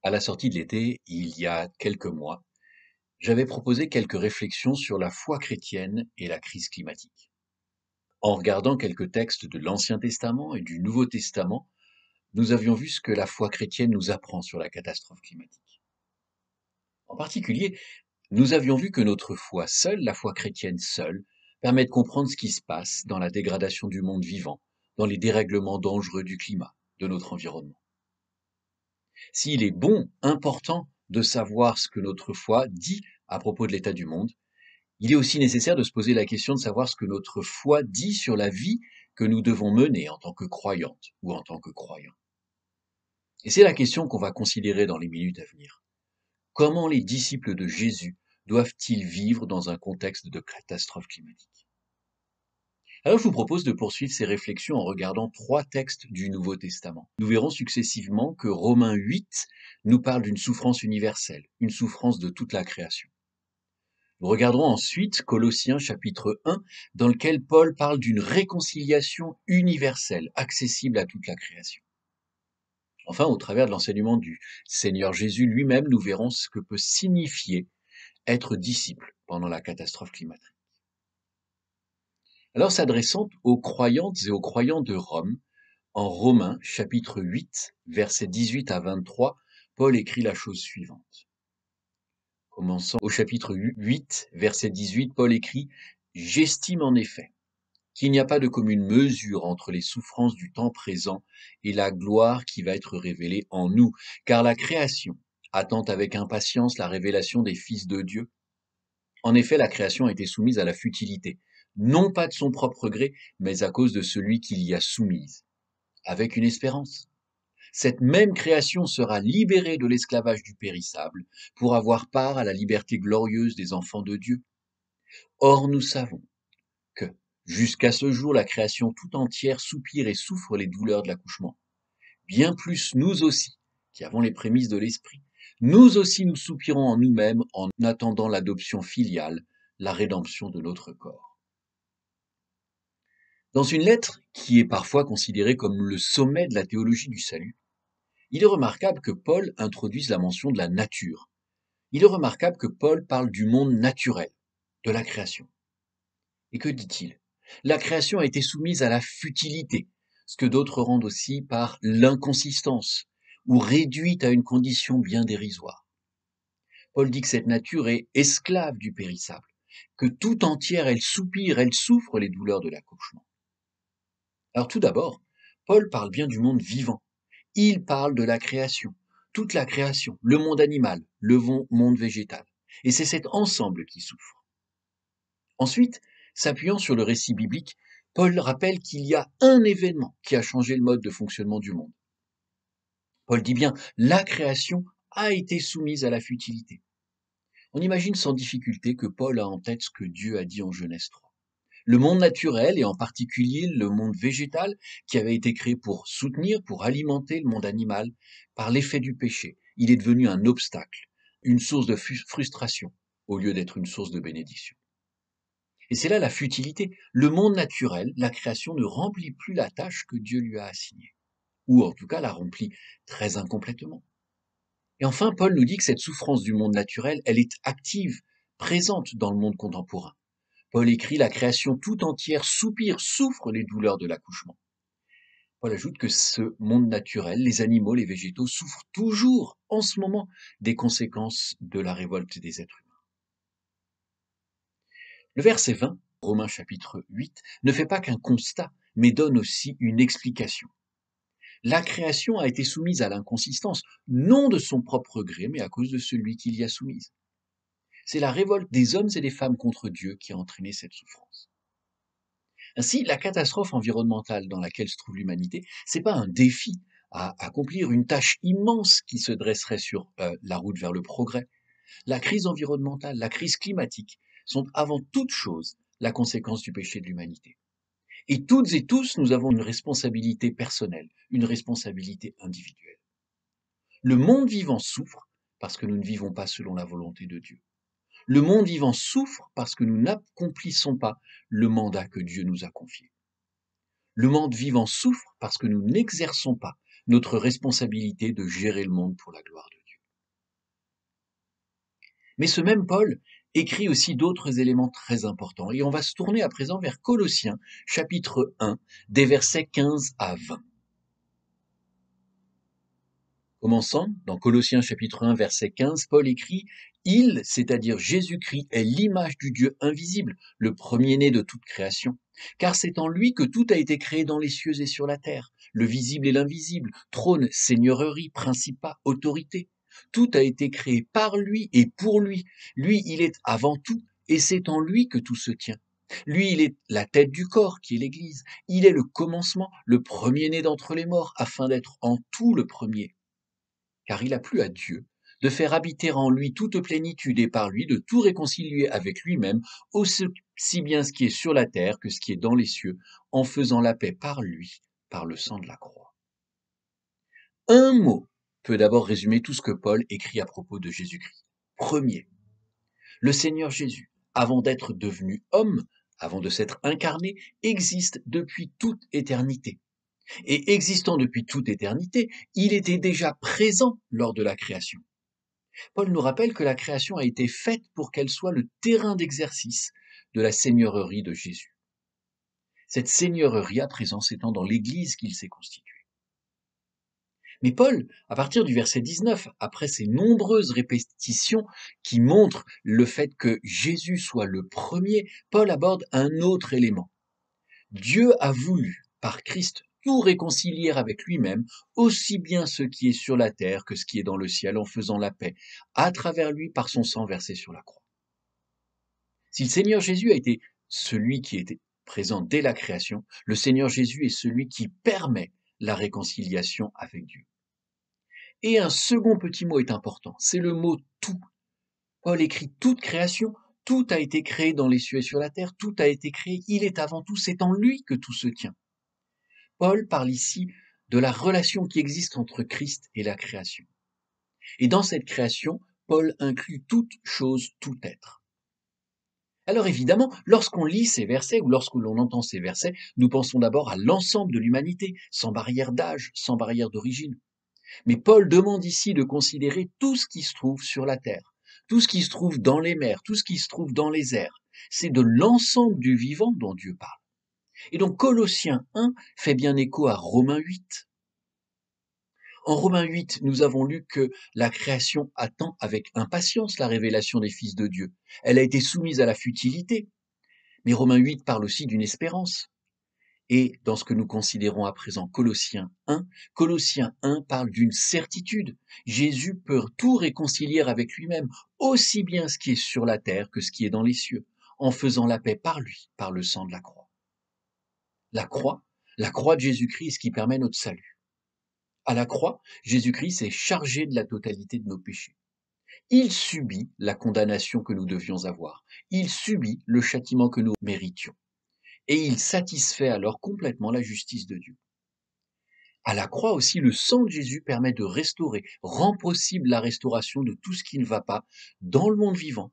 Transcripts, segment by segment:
À la sortie de l'été, il y a quelques mois, j'avais proposé quelques réflexions sur la foi chrétienne et la crise climatique. En regardant quelques textes de l'Ancien Testament et du Nouveau Testament, nous avions vu ce que la foi chrétienne nous apprend sur la catastrophe climatique. En particulier, nous avions vu que notre foi seule, la foi chrétienne seule, permet de comprendre ce qui se passe dans la dégradation du monde vivant, dans les dérèglements dangereux du climat, de notre environnement. S'il est bon, important de savoir ce que notre foi dit à propos de l'état du monde, il est aussi nécessaire de se poser la question de savoir ce que notre foi dit sur la vie que nous devons mener en tant que croyantes ou en tant que croyants. Et c'est la question qu'on va considérer dans les minutes à venir. Comment les disciples de Jésus doivent-ils vivre dans un contexte de catastrophe climatique? Alors je vous propose de poursuivre ces réflexions en regardant 3 textes du Nouveau Testament. Nous verrons successivement que Romains 8 nous parle d'une souffrance universelle, une souffrance de toute la création. Nous regarderons ensuite Colossiens chapitre 1, dans lequel Paul parle d'une réconciliation universelle, accessible à toute la création. Enfin, au travers de l'enseignement du Seigneur Jésus lui-même, nous verrons ce que peut signifier être disciple pendant la catastrophe climatique. Alors, s'adressant aux croyantes et aux croyants de Rome, en Romains chapitre 8, versets 18 à 23, Paul écrit la chose suivante. Commençant au chapitre 8, verset 18, Paul écrit « J'estime en effet qu'il n'y a pas de commune mesure entre les souffrances du temps présent et la gloire qui va être révélée en nous, car la création attend avec impatience la révélation des fils de Dieu. En effet, la création a été soumise à la futilité, non pas de son propre gré, mais à cause de celui qui l'y a soumise, avec une espérance. Cette même création sera libérée de l'esclavage du périssable pour avoir part à la liberté glorieuse des enfants de Dieu. Or, nous savons que, jusqu'à ce jour, la création tout entière soupire et souffre les douleurs de l'accouchement. Bien plus nous aussi, qui avons les prémices de l'esprit, nous aussi nous soupirons en nous-mêmes en attendant l'adoption filiale, la rédemption de notre corps. Dans une lettre qui est parfois considérée comme le sommet de la théologie du salut, il est remarquable que Paul introduise la mention de la nature. Il est remarquable que Paul parle du monde naturel, de la création. Et que dit-il? La création a été soumise à la futilité, ce que d'autres rendent aussi par l'inconsistance, ou réduite à une condition bien dérisoire. Paul dit que cette nature est esclave du périssable, que tout entière elle soupire, elle souffre les douleurs de l'accouchement. Alors tout d'abord, Paul parle bien du monde vivant. Il parle de la création, toute la création, le monde animal, le monde végétal. Et c'est cet ensemble qui souffre. Ensuite, s'appuyant sur le récit biblique, Paul rappelle qu'il y a un événement qui a changé le mode de fonctionnement du monde. Paul dit bien, la création a été soumise à la futilité. On imagine sans difficulté que Paul a en tête ce que Dieu a dit en Genèse 3. Le monde naturel, et en particulier le monde végétal, qui avait été créé pour soutenir, pour alimenter le monde animal, par l'effet du péché, il est devenu un obstacle, une source de frustration, au lieu d'être une source de bénédiction. Et c'est là la futilité. Le monde naturel, la création, ne remplit plus la tâche que Dieu lui a assignée, ou en tout cas la remplit très incomplètement. Et enfin, Paul nous dit que cette souffrance du monde naturel, elle est active, présente dans le monde contemporain. Paul écrit « La création tout entière soupire, souffre les douleurs de l'accouchement ». Paul ajoute que ce monde naturel, les animaux, les végétaux, souffrent toujours, en ce moment, des conséquences de la révolte des êtres humains. Le verset 20, Romains chapitre 8, ne fait pas qu'un constat, mais donne aussi une explication. La création a été soumise à l'inconsistance, non de son propre gré, mais à cause de celui qui l'y a soumise. C'est la révolte des hommes et des femmes contre Dieu qui a entraîné cette souffrance. Ainsi, la catastrophe environnementale dans laquelle se trouve l'humanité, c'est pas un défi à accomplir, une tâche immense qui se dresserait sur la route vers le progrès. La crise environnementale, la crise climatique sont avant toute chose la conséquence du péché de l'humanité. Et toutes et tous, nous avons une responsabilité personnelle, une responsabilité individuelle. Le monde vivant souffre parce que nous ne vivons pas selon la volonté de Dieu. Le monde vivant souffre parce que nous n'accomplissons pas le mandat que Dieu nous a confié. Le monde vivant souffre parce que nous n'exerçons pas notre responsabilité de gérer le monde pour la gloire de Dieu. Mais ce même Paul écrit aussi d'autres éléments très importants. Et on va se tourner à présent vers Colossiens, chapitre 1, des versets 15 à 20. Commençant, dans Colossiens chapitre 1, verset 15, Paul écrit « Il, c'est-à-dire Jésus-Christ, est l'image du Dieu invisible, le premier-né de toute création. Car c'est en lui que tout a été créé dans les cieux et sur la terre, le visible et l'invisible, trône, seigneurie, principat, autorité. Tout a été créé par lui et pour lui. Lui, il est avant tout, et c'est en lui que tout se tient. Lui, il est la tête du corps, qui est l'Église. Il est le commencement, le premier-né d'entre les morts, afin d'être en tout le premier. Car il a plu à Dieu de faire habiter en lui toute plénitude et par lui de tout réconcilier avec lui-même, aussi bien ce qui est sur la terre que ce qui est dans les cieux, en faisant la paix par lui, par le sang de la croix. Un mot peut d'abord résumer tout ce que Paul écrit à propos de Jésus-Christ. Premier, le Seigneur Jésus, avant d'être devenu homme, avant de s'être incarné, existe depuis toute éternité. Et existant depuis toute éternité, il était déjà présent lors de la création. Paul nous rappelle que la création a été faite pour qu'elle soit le terrain d'exercice de la seigneurie de Jésus. Cette seigneurie à présent s'étend dans l'Église qu'il s'est constituée. Mais Paul, à partir du verset 19, après ces nombreuses répétitions qui montrent le fait que Jésus soit le premier, Paul aborde un autre élément. Dieu a voulu, par Christ, tout réconcilier avec lui-même, aussi bien ce qui est sur la terre que ce qui est dans le ciel, en faisant la paix, à travers lui par son sang versé sur la croix. Si le Seigneur Jésus a été celui qui était présent dès la création, le Seigneur Jésus est celui qui permet la réconciliation avec Dieu. Et un second petit mot est important, c'est le mot tout. Paul écrit toute création, tout a été créé dans les cieux et sur la terre, tout a été créé, il est avant tout, c'est en lui que tout se tient. Paul parle ici de la relation qui existe entre Christ et la création. Et dans cette création, Paul inclut toute chose, tout être. Alors évidemment, lorsqu'on lit ces versets ou lorsque l'on entend ces versets, nous pensons d'abord à l'ensemble de l'humanité, sans barrière d'âge, sans barrière d'origine. Mais Paul demande ici de considérer tout ce qui se trouve sur la terre, tout ce qui se trouve dans les mers, tout ce qui se trouve dans les airs. C'est de l'ensemble du vivant dont Dieu parle. Et donc Colossiens 1 fait bien écho à Romains 8. En Romains 8, nous avons lu que la création attend avec impatience la révélation des fils de Dieu. Elle a été soumise à la futilité. Mais Romains 8 parle aussi d'une espérance. Et dans ce que nous considérons à présent Colossiens 1 parle d'une certitude. Jésus peut tout réconcilier avec lui-même, aussi bien ce qui est sur la terre que ce qui est dans les cieux, en faisant la paix par lui, par le sang de la croix. La croix de Jésus-Christ est ce qui permet notre salut. À la croix, Jésus-Christ s'est chargé de la totalité de nos péchés. Il subit la condamnation que nous devions avoir. Il subit le châtiment que nous méritions. Et il satisfait alors complètement la justice de Dieu. À la croix aussi, le sang de Jésus permet de restaurer, rend possible la restauration de tout ce qui ne va pas dans le monde vivant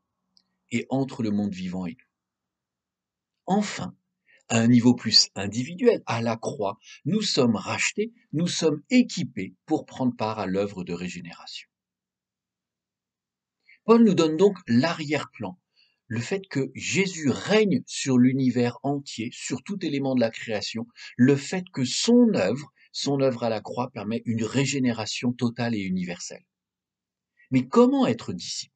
et entre le monde vivant et nous. Enfin, à un niveau plus individuel, à la croix, nous sommes rachetés, nous sommes équipés pour prendre part à l'œuvre de régénération. Paul nous donne donc l'arrière-plan, le fait que Jésus règne sur l'univers entier, sur tout élément de la création, le fait que son œuvre à la croix permet une régénération totale et universelle. Mais comment être disciple?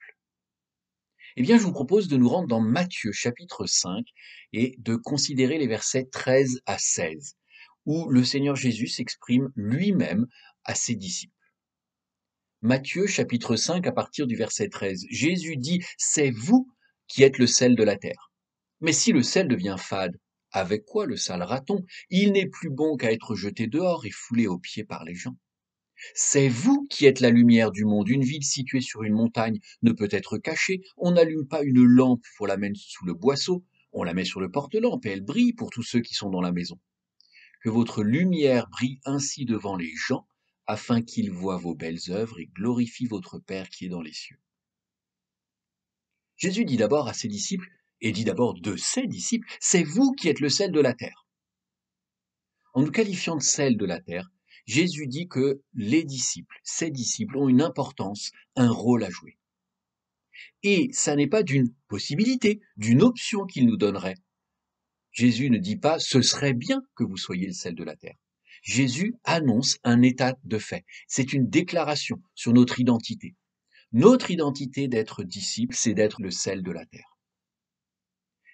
Eh bien, je vous propose de nous rendre dans Matthieu chapitre 5 et de considérer les versets 13 à 16, où le Seigneur Jésus s'exprime lui-même à ses disciples. Matthieu chapitre 5 à partir du verset 13. Jésus dit « C'est vous qui êtes le sel de la terre. Mais si le sel devient fade, avec quoi le salera-t-on? Il n'est plus bon qu'à être jeté dehors et foulé aux pieds par les gens. C'est vous qui êtes la lumière du monde. Une ville située sur une montagne ne peut être cachée. On n'allume pas une lampe pour la mettre sous le boisseau. On la met sur le porte-lampe et elle brille pour tous ceux qui sont dans la maison. Que votre lumière brille ainsi devant les gens, afin qu'ils voient vos belles œuvres et glorifient votre Père qui est dans les cieux. » Jésus dit d'abord à ses disciples, et dit d'abord de ses disciples, « C'est vous qui êtes le sel de la terre. » En nous qualifiant de sel de la terre, Jésus dit que les disciples, ses disciples, ont une importance, un rôle à jouer. Et ça n'est pas d'une possibilité, d'une option qu'il nous donnerait. Jésus ne dit pas ce serait bien que vous soyez le sel de la terre. Jésus annonce un état de fait. C'est une déclaration sur notre identité. Notre identité d'être disciple, c'est d'être le sel de la terre.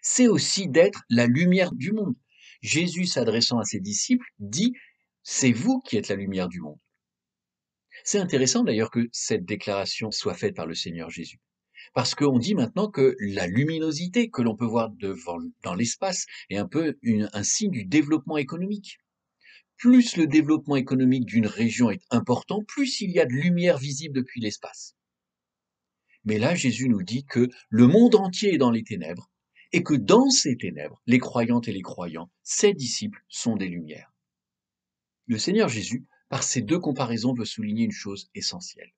C'est aussi d'être la lumière du monde. Jésus, s'adressant à ses disciples, dit « C'est vous qui êtes la lumière du monde ». C'est intéressant d'ailleurs que cette déclaration soit faite par le Seigneur Jésus. Parce qu'on dit maintenant que la luminosité que l'on peut voir dans l'espace est un peu un signe du développement économique. Plus le développement économique d'une région est important, plus il y a de lumière visible depuis l'espace. Mais là, Jésus nous dit que le monde entier est dans les ténèbres et que dans ces ténèbres, les croyantes et les croyants, ses disciples, sont des lumières. Le Seigneur Jésus, par ces deux comparaisons, veut souligner une chose essentielle.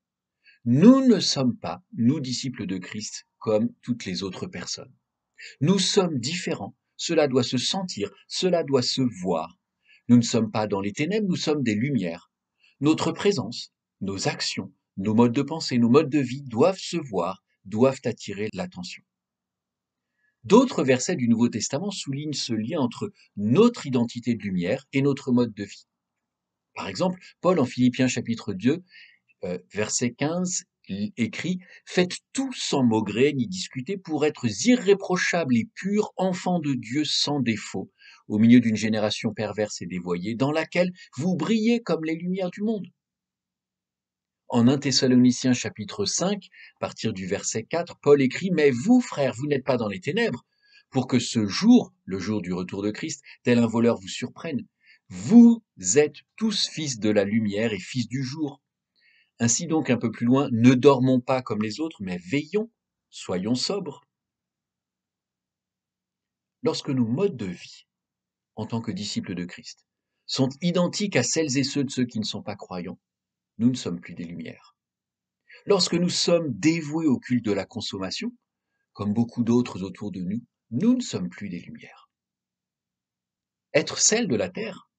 Nous ne sommes pas, nous disciples de Christ, comme toutes les autres personnes. Nous sommes différents, cela doit se sentir, cela doit se voir. Nous ne sommes pas dans les ténèbres, nous sommes des lumières. Notre présence, nos actions, nos modes de pensée, nos modes de vie doivent se voir, doivent attirer l'attention. D'autres versets du Nouveau Testament soulignent ce lien entre notre identité de lumière et notre mode de vie. Par exemple, Paul en Philippiens chapitre 2, verset 15, écrit « Faites tout sans maugréer ni discuter pour être irréprochables et purs, enfants de Dieu sans défaut, au milieu d'une génération perverse et dévoyée, dans laquelle vous brillez comme les lumières du monde. » En 1 Thessaloniciens chapitre 5, à partir du verset 4, Paul écrit « Mais vous, frères, vous n'êtes pas dans les ténèbres, pour que ce jour, le jour du retour de Christ, tel un voleur vous surprenne. Vous êtes tous fils de la lumière et fils du jour. Ainsi donc, un peu plus loin, ne dormons pas comme les autres, mais veillons, soyons sobres. » Lorsque nos modes de vie, en tant que disciples de Christ, sont identiques à celles et ceux de ceux qui ne sont pas croyants, nous ne sommes plus des lumières. Lorsque nous sommes dévoués au culte de la consommation, comme beaucoup d'autres autour de nous, nous ne sommes plus des lumières. Être sel de la terre,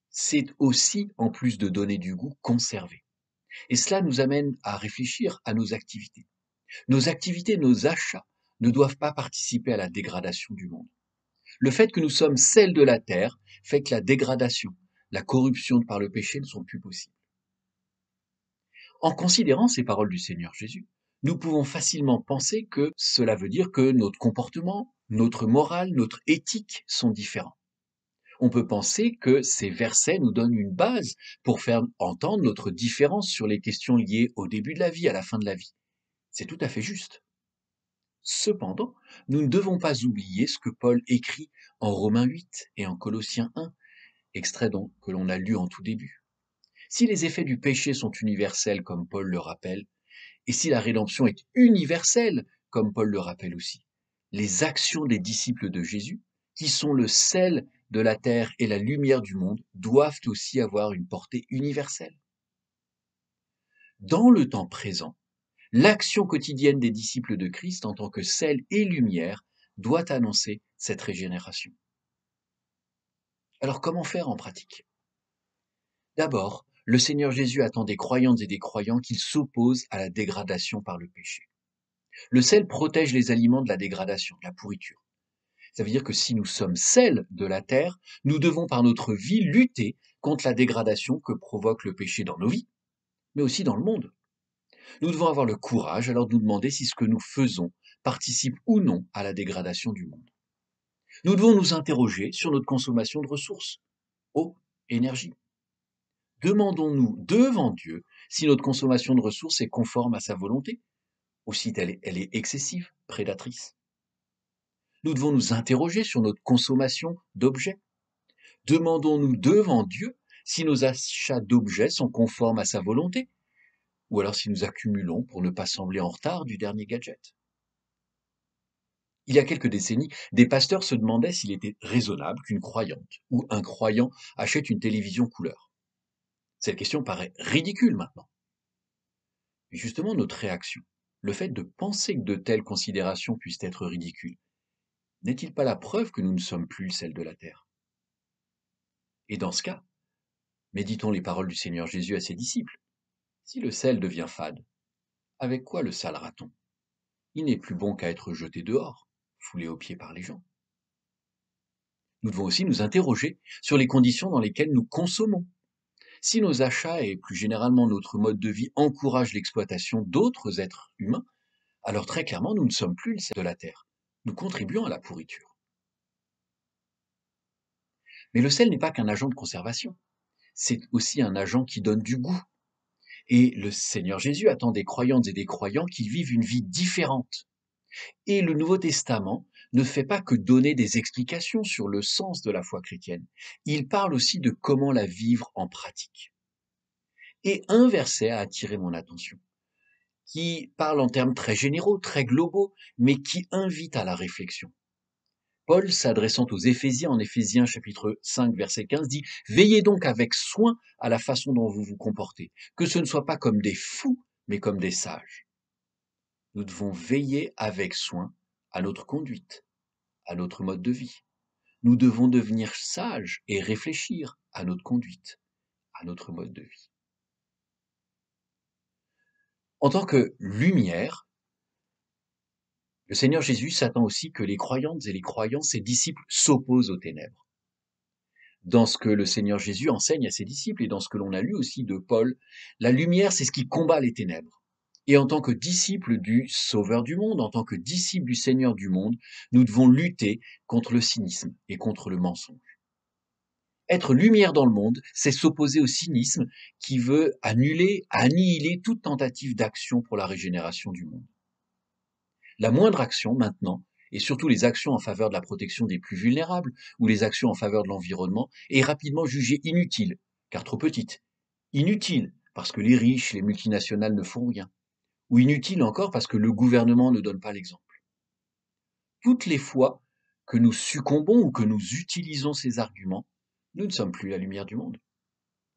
c'est aussi, en plus de donner du goût, conserver. Et cela nous amène à réfléchir à nos activités. Nos activités, nos achats ne doivent pas participer à la dégradation du monde. Le fait que nous sommes sel de la terre fait que la dégradation, la corruption par le péché ne sont plus possibles. En considérant ces paroles du Seigneur Jésus, nous pouvons facilement penser que cela veut dire que notre comportement, notre morale, notre éthique sont différents. On peut penser que ces versets nous donnent une base pour faire entendre notre différence sur les questions liées au début de la vie, à la fin de la vie. C'est tout à fait juste. Cependant, nous ne devons pas oublier ce que Paul écrit en Romains 8 et en Colossiens 1, extrait que l'on a lu en tout début. Si les effets du péché sont universels, comme Paul le rappelle, et si la rédemption est universelle, comme Paul le rappelle aussi, les actions des disciples de Jésus, qui sont le sel de la terre et la lumière du monde, doivent aussi avoir une portée universelle. Dans le temps présent, l'action quotidienne des disciples de Christ en tant que sel et lumière doit annoncer cette régénération. Alors comment faire en pratique? D'abord, le Seigneur Jésus attend des croyantes et des croyants qu'ils s'opposent à la dégradation par le péché. Le sel protège les aliments de la dégradation, de la pourriture. Ça veut dire que si nous sommes sel de la terre, nous devons par notre vie lutter contre la dégradation que provoque le péché dans nos vies, mais aussi dans le monde. Nous devons avoir le courage alors de nous demander si ce que nous faisons participe ou non à la dégradation du monde. Nous devons nous interroger sur notre consommation de ressources, eau, énergie. Demandons-nous devant Dieu si notre consommation de ressources est conforme à sa volonté, ou si elle est excessive, prédatrice. Nous devons nous interroger sur notre consommation d'objets. Demandons-nous devant Dieu si nos achats d'objets sont conformes à sa volonté, ou alors si nous accumulons pour ne pas sembler en retard du dernier gadget. Il y a quelques décennies, des pasteurs se demandaient s'il était raisonnable qu'une croyante ou un croyant achète une télévision couleur. Cette question paraît ridicule maintenant. Mais justement, notre réaction, le fait de penser que de telles considérations puissent être ridicules, n'est-il pas la preuve que nous ne sommes plus le sel de la terre? Et dans ce cas, méditons les paroles du Seigneur Jésus à ses disciples. Si le sel devient fade, avec quoi le salera-t-on? Il n'est plus bon qu'à être jeté dehors, foulé aux pieds par les gens. Nous devons aussi nous interroger sur les conditions dans lesquelles nous consommons. Si nos achats et plus généralement notre mode de vie encouragent l'exploitation d'autres êtres humains, alors très clairement nous ne sommes plus le sel de la terre. Nous contribuons à la pourriture. Mais le sel n'est pas qu'un agent de conservation, c'est aussi un agent qui donne du goût. Et le Seigneur Jésus attend des croyantes et des croyants qui vivent une vie différente. Et le Nouveau Testament ne fait pas que donner des explications sur le sens de la foi chrétienne. Il parle aussi de comment la vivre en pratique. Et un verset a attiré mon attention, qui parle en termes très généraux, très globaux, mais qui invite à la réflexion. Paul, s'adressant aux Éphésiens, en Éphésiens chapitre 5, verset 15, dit « Veillez donc avec soin à la façon dont vous vous comportez, que ce ne soit pas comme des fous, mais comme des sages. » Nous devons veiller avec soin à notre conduite, à notre mode de vie. Nous devons devenir sages et réfléchir à notre conduite, à notre mode de vie. En tant que lumière, le Seigneur Jésus s'attend aussi que les croyantes et les croyants, ses disciples, s'opposent aux ténèbres. Dans ce que le Seigneur Jésus enseigne à ses disciples et dans ce que l'on a lu aussi de Paul, la lumière, c'est ce qui combat les ténèbres. Et en tant que disciples du Sauveur du monde, en tant que disciples du Seigneur du monde, nous devons lutter contre le cynisme et contre le mensonge. Être lumière dans le monde, c'est s'opposer au cynisme qui veut annihiler toute tentative d'action pour la régénération du monde. La moindre action maintenant, et surtout les actions en faveur de la protection des plus vulnérables ou les actions en faveur de l'environnement, est rapidement jugée inutile, car trop petite. Inutile parce que les riches, les multinationales ne font rien. Ou inutile encore parce que le gouvernement ne donne pas l'exemple. Toutes les fois que nous succombons ou que nous utilisons ces arguments, nous ne sommes plus la lumière du monde.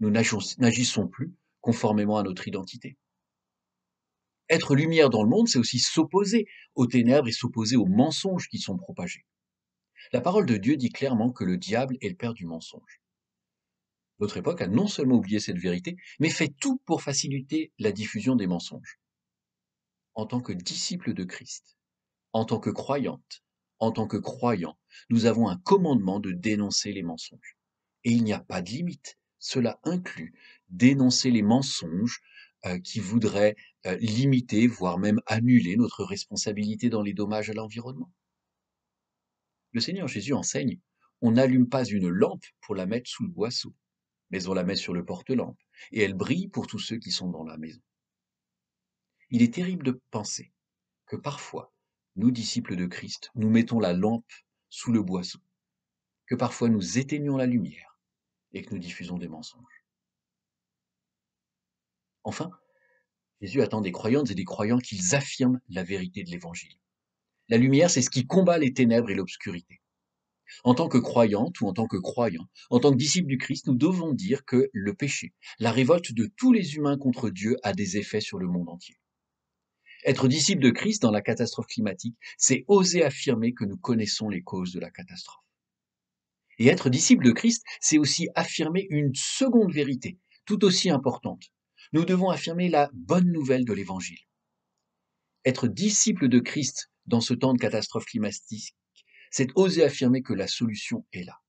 Nous n'agissons plus conformément à notre identité. Être lumière dans le monde, c'est aussi s'opposer aux ténèbres et s'opposer aux mensonges qui sont propagés. La parole de Dieu dit clairement que le diable est le père du mensonge. Notre époque a non seulement oublié cette vérité, mais fait tout pour faciliter la diffusion des mensonges. En tant que disciples de Christ, en tant que croyantes, en tant que croyants, nous avons un commandement de dénoncer les mensonges. Et il n'y a pas de limite. Cela inclut dénoncer les mensonges qui voudraient limiter, voire même annuler notre responsabilité dans les dommages à l'environnement. Le Seigneur Jésus enseigne, on n'allume pas une lampe pour la mettre sous le boisseau, mais on la met sur le porte-lampe, et elle brille pour tous ceux qui sont dans la maison. Il est terrible de penser que parfois, nous disciples de Christ, nous mettons la lampe sous le boisseau, que parfois nous éteignons la lumière et que nous diffusons des mensonges. Enfin, Jésus attend des croyantes et des croyants qu'ils affirment la vérité de l'Évangile. La lumière, c'est ce qui combat les ténèbres et l'obscurité. En tant que croyante ou en tant que croyant, en tant que disciple du Christ, nous devons dire que le péché, la révolte de tous les humains contre Dieu a des effets sur le monde entier. Être disciple de Christ dans la catastrophe climatique, c'est oser affirmer que nous connaissons les causes de la catastrophe. Et être disciple de Christ, c'est aussi affirmer une seconde vérité, tout aussi importante. Nous devons affirmer la bonne nouvelle de l'Évangile. Être disciple de Christ dans ce temps de catastrophe climatique, c'est oser affirmer que la solution est là.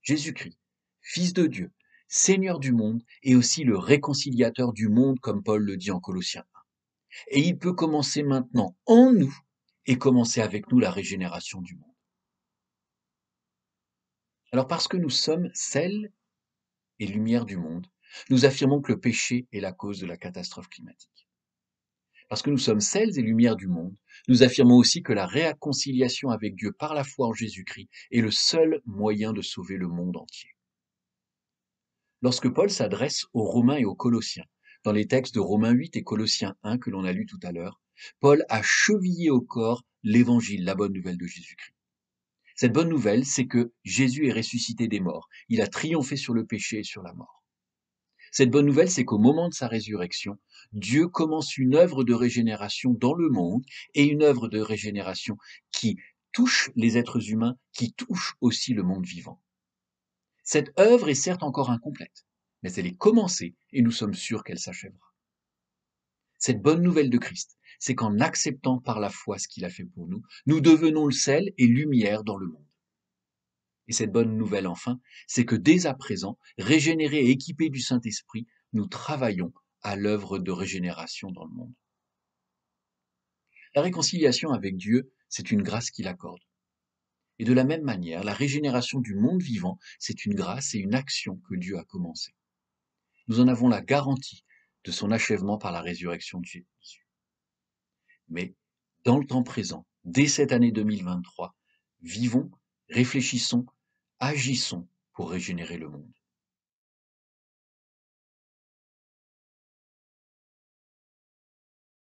Jésus-Christ, Fils de Dieu, Seigneur du monde et aussi le réconciliateur du monde, comme Paul le dit en Colossiens 1. Et il peut commencer maintenant en nous et commencer avec nous la régénération du monde. Alors parce que nous sommes sel et lumière du monde, nous affirmons que le péché est la cause de la catastrophe climatique. Parce que nous sommes sel et lumière du monde, nous affirmons aussi que la réconciliation avec Dieu par la foi en Jésus-Christ est le seul moyen de sauver le monde entier. Lorsque Paul s'adresse aux Romains et aux Colossiens, dans les textes de Romains 8 et Colossiens 1 que l'on a lu tout à l'heure, Paul a chevillé au corps l'évangile, la bonne nouvelle de Jésus-Christ. Cette bonne nouvelle, c'est que Jésus est ressuscité des morts. Il a triomphé sur le péché et sur la mort. Cette bonne nouvelle, c'est qu'au moment de sa résurrection, Dieu commence une œuvre de régénération dans le monde et une œuvre de régénération qui touche les êtres humains, qui touche aussi le monde vivant. Cette œuvre est certes encore incomplète, mais elle est commencée et nous sommes sûrs qu'elle s'achèvera. Cette bonne nouvelle de Christ, c'est qu'en acceptant par la foi ce qu'il a fait pour nous, nous devenons le sel et lumière dans le monde. Et cette bonne nouvelle enfin, c'est que dès à présent, régénérés et équipés du Saint-Esprit, nous travaillons à l'œuvre de régénération dans le monde. La réconciliation avec Dieu, c'est une grâce qu'il accorde. Et de la même manière, la régénération du monde vivant, c'est une grâce et une action que Dieu a commencée. Nous en avons la garantie de son achèvement par la résurrection de Jésus. Mais dans le temps présent, dès cette année 2023, vivons, réfléchissons, agissons pour régénérer le monde.